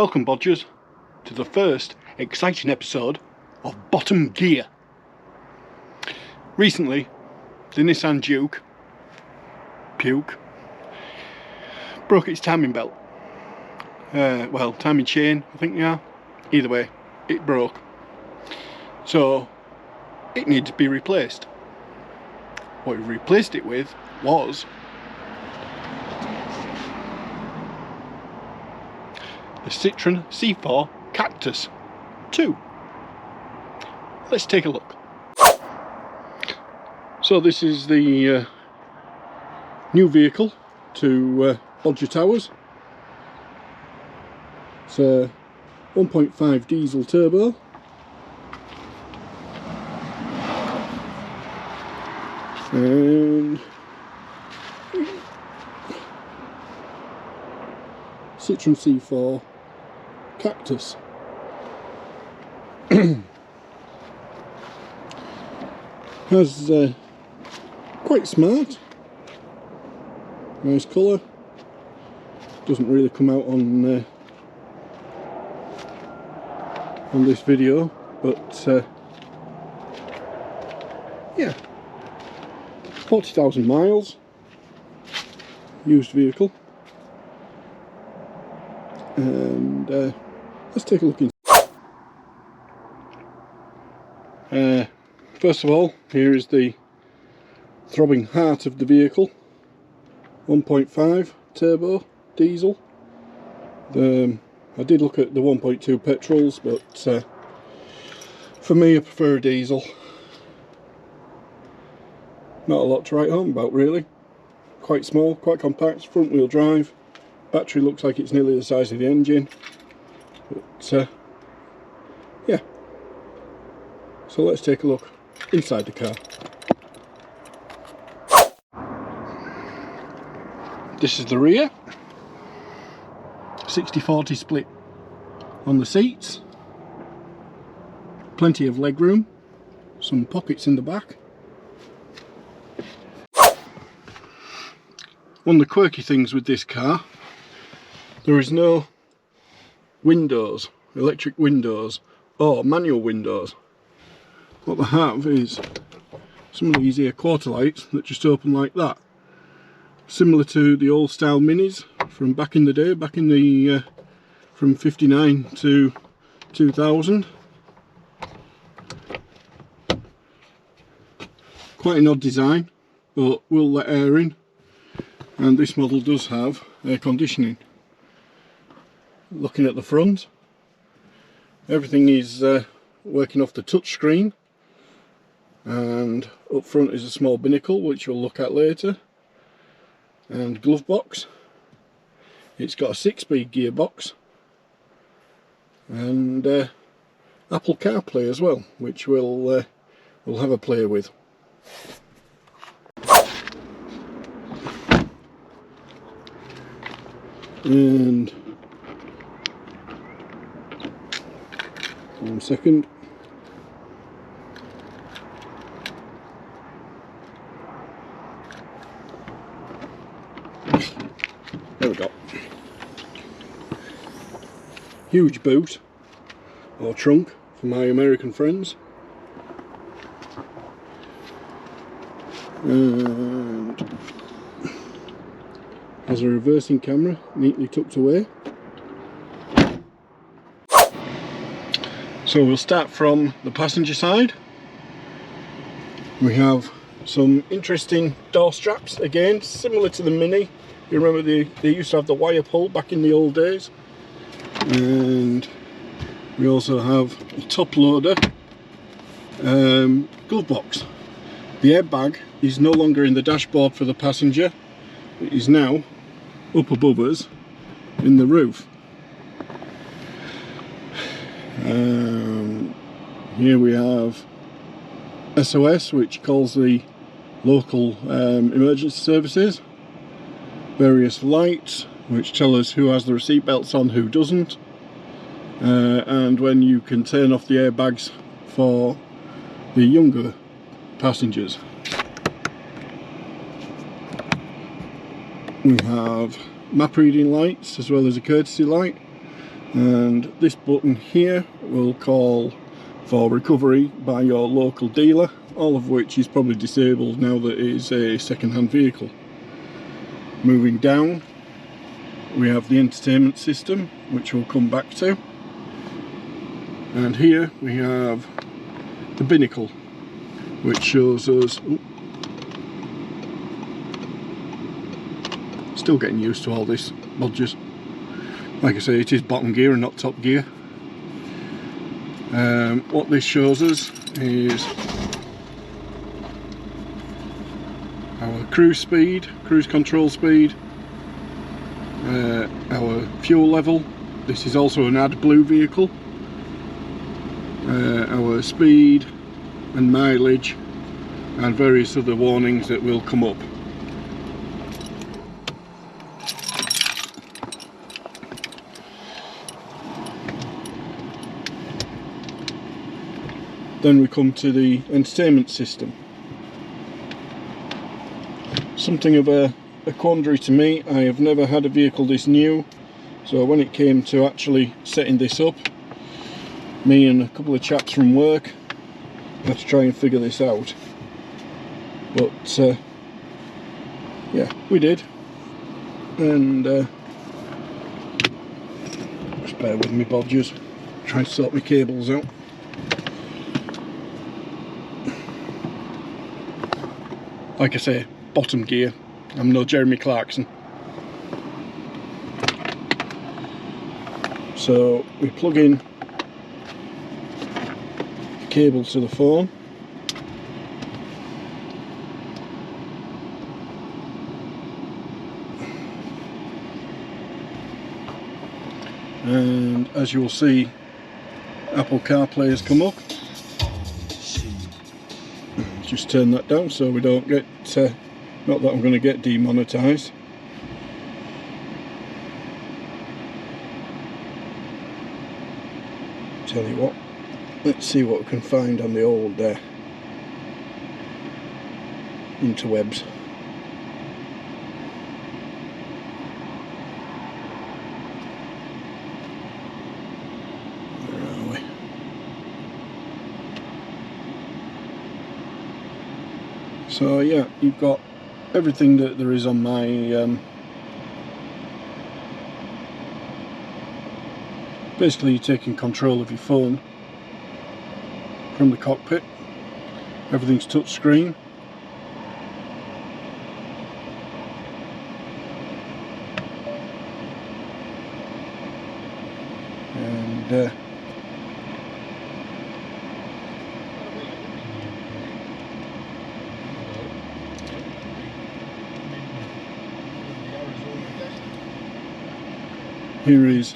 Welcome, Bodgers, to the first exciting episode of Bottom Gear. Recently, the Nissan Duke broke its timing belt. Well, timing chain, I think they are. Either way, it broke. So, it needed to be replaced. What we replaced it with was the Citroen C4 Cactus 2. Let's take a look. So this is the new vehicle to Bodger Towers. It's a 1.5 diesel turbo. And Citroen C4 Cactus. Has quite smart, nice colour. Doesn't really come out on this video, but yeah, 40,000 miles, used vehicle, and let's take a look in. First of all, here is the throbbing heart of the vehicle. 1.5 turbo diesel. I did look at the 1.2 petrols, but for me I prefer a diesel. Not a lot to write home about really. Quite small, quite compact, front wheel drive. Battery looks like it's nearly the size of the engine. But yeah. So let's take a look inside the car. This is the rear. 60-40 split on the seats. Plenty of legroom. Some pockets in the back. One of the quirky things with this car, there is no windows, electric windows or manual windows. What they have is some of these here quarter lights that just open like that, similar to the old style minis from back in the day, from 59 to 2000. Quite an odd design, but will let air in, and this model does have air conditioning. Looking at the front, everything is working off the touch screen. And up front is a small binnacle, which we'll look at later, and glove box. It's got a 6-speed gearbox and Apple CarPlay as well, which we'll have a play with. And 1 second. There we go. Huge boot or trunk for my American friends, and has a reversing camera neatly tucked away. So we'll start from the passenger side. We have some interesting door straps, again similar to the Mini. You remember they used to have the wire pull back in the old days. And we also have a top loader glove box. The airbag is no longer in the dashboard for the passenger. It is now up above us in the roof. Here we have SOS, which calls the local emergency services. Various lights which tell us who has their seat belts on, who doesn't, and when you can turn off the airbags for the younger passengers. We have map reading lights as well as a courtesy light. And this button here will call for recovery by your local dealer, all of which is probably disabled now that it is a second-hand vehicle. Moving down, we have the entertainment system, which we'll come back to. And here we have the binnacle, which shows us... Still getting used to all this, Bodgers. Like I say, it is bottom gear and not top gear. What this shows us is our cruise speed, cruise control speed, our fuel level. This is also an AdBlue vehicle. Our speed and mileage, and various other warnings that will come up. Then we come to the entertainment system. Something of a quandary to me. I have never had a vehicle this new, so when it came to actually setting this up, me and a couple of chaps from work had to try and figure this out. But yeah, we did. And just bear with me, Bodgers. Try to sort my cables out. Like I say, bottom gear. I'm no Jeremy Clarkson. So we plug in the cable to the phone. And as you'll see, Apple CarPlay has come up. Just turn that down so we don't get, not that I'm going to get demonetised. Tell you what, let's see what we can find on the old interwebs. Where are we? So yeah, you've got everything that there is on my basically you're taking control of your phone from the cockpit. Everything's touch screen. And here is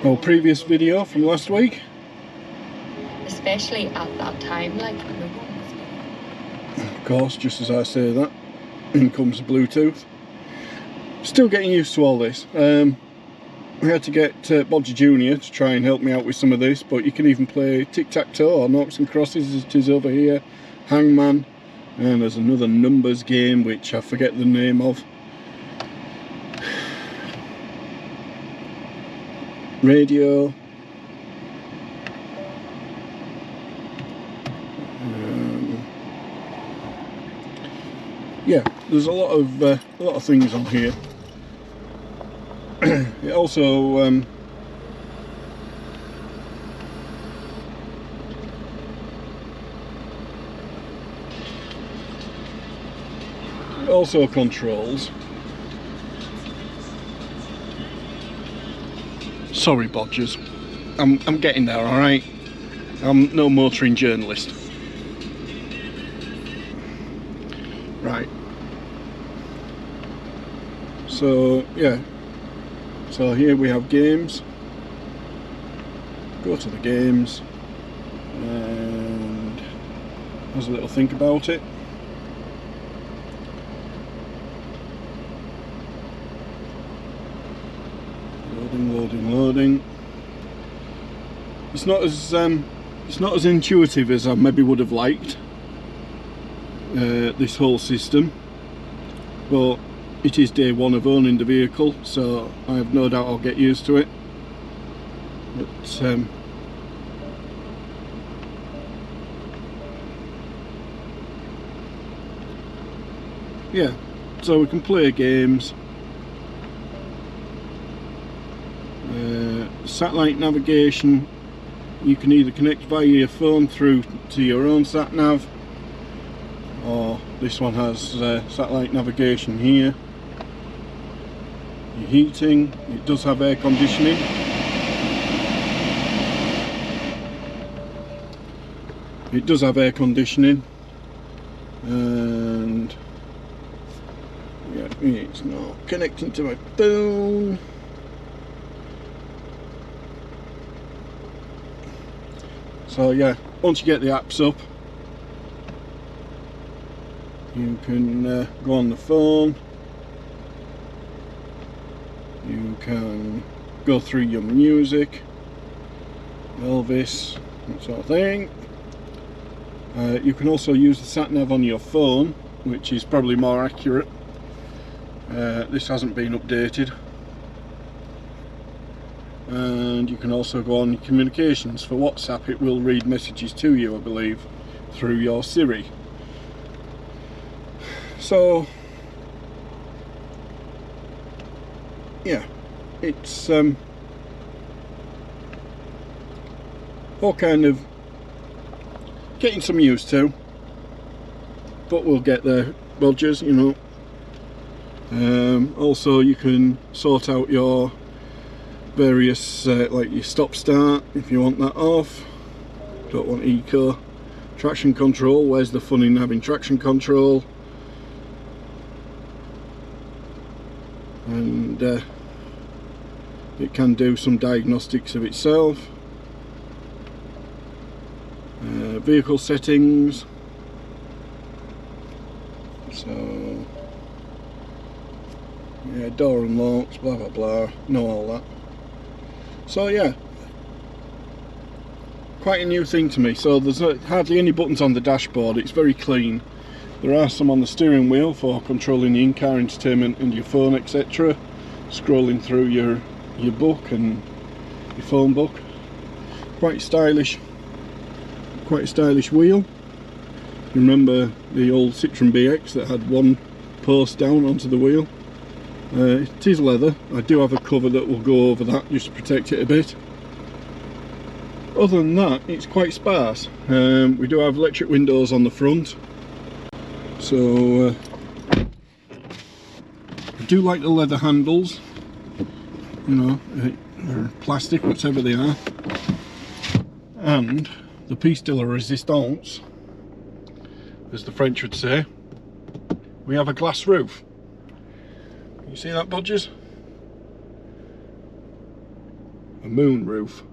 our previous video from last week. Especially at that time, like. Of course, just as I say that, in comes the Bluetooth. Still getting used to all this. I had to get Bodger Jr. to try and help me out with some of this, but you can even play tic-tac-toe or noughts and crosses as it is over here, hangman, and there's another numbers game which I forget the name of. Radio. Yeah, there's a lot of things on here. It also controls. Sorry, Bodgers. I'm getting there, alright? I'm no motoring journalist. Right. So, yeah. So here we have games. Go to the games. And have a little think about it. Loading. It's not as intuitive as I maybe would have liked, this whole system, but it is day one of owning the vehicle, so I have no doubt I'll get used to it. But yeah, so we can play games. Satellite navigation, you can either connect via your phone through to your own sat nav, or this one has satellite navigation here. Your heating, it does have air conditioning. It does have air conditioning, and yeah, it's not connecting to my phone. So yeah, once you get the apps up, you can go on the phone, you can go through your music, Elvis, that sort of thing. You can also use the sat nav on your phone, which is probably more accurate. This hasn't been updated. And you can also go on communications. For WhatsApp, it will read messages to you, I believe, through your Siri. So yeah, it's all kind of getting some used to, but we'll get there, Bodgers, you know. Also, you can sort out your various like your stop start if you want that off. Don't want eco. Traction control, where's the fun in having traction control? And it can do some diagnostics of itself. Vehicle settings, so yeah, door unlocks, blah blah blah, know all that. So yeah, quite a new thing to me. So there's hardly any buttons on the dashboard, it's very clean. There are some on the steering wheel for controlling the in-car entertainment and your phone, etc. Scrolling through your book and your phone book. Quite stylish. Quite a stylish wheel. Remember the old Citroen BX that had one post down onto the wheel? It is leather. I do have a cover that will go over that just to protect it a bit. Other than that, it's quite sparse. We do have electric windows on the front, so I do like the leather handles, you know, or plastic, whatever they are, and the piece de la resistance, as the French would say, we have a glass roof. You see that, Bodgers? A moon roof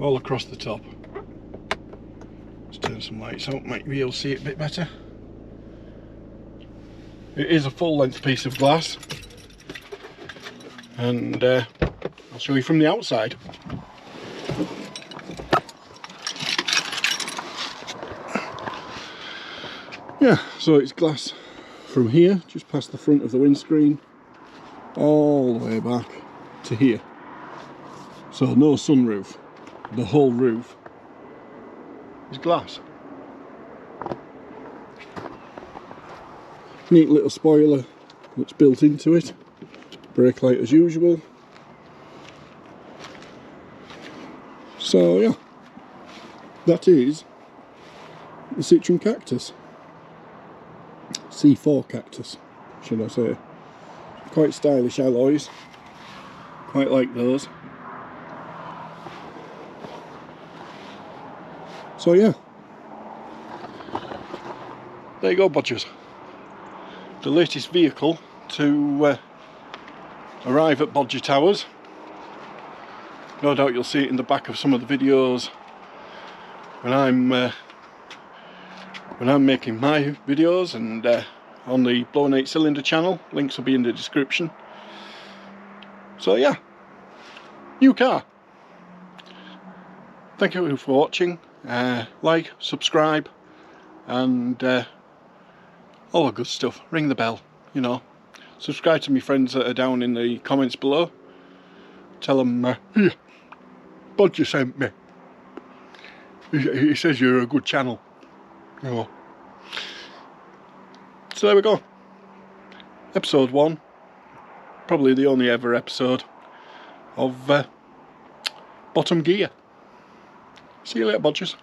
all across the top. Let's turn some lights out, maybe you'll see it a bit better. It is a full length piece of glass, and I'll show you from the outside. Yeah, so it's glass from here, just past the front of the windscreen, all the way back to here. So no sunroof, the whole roof is glass. Neat little spoiler that's built into it, brake light as usual. So yeah, that is the Citroen Cactus. C4 Cactus, should I say. Quite stylish alloys, quite like those. So yeah, there you go, Bodgers. The latest vehicle to arrive at Bodger Towers. No doubt you'll see it in the back of some of the videos when I'm making my videos, and on the Blown 8 Cylinder channel. Links will be in the description. So yeah, new car. Thank you for watching. Like, subscribe, and all the good stuff. Ring the bell, you know. Subscribe to my friends that are down in the comments below. tell them, here, Bodger sent me. He says you're a good channel. Oh. So there we go. Episode 1. Probably the only ever episode of Bottom Gear. See you later, Bodgers.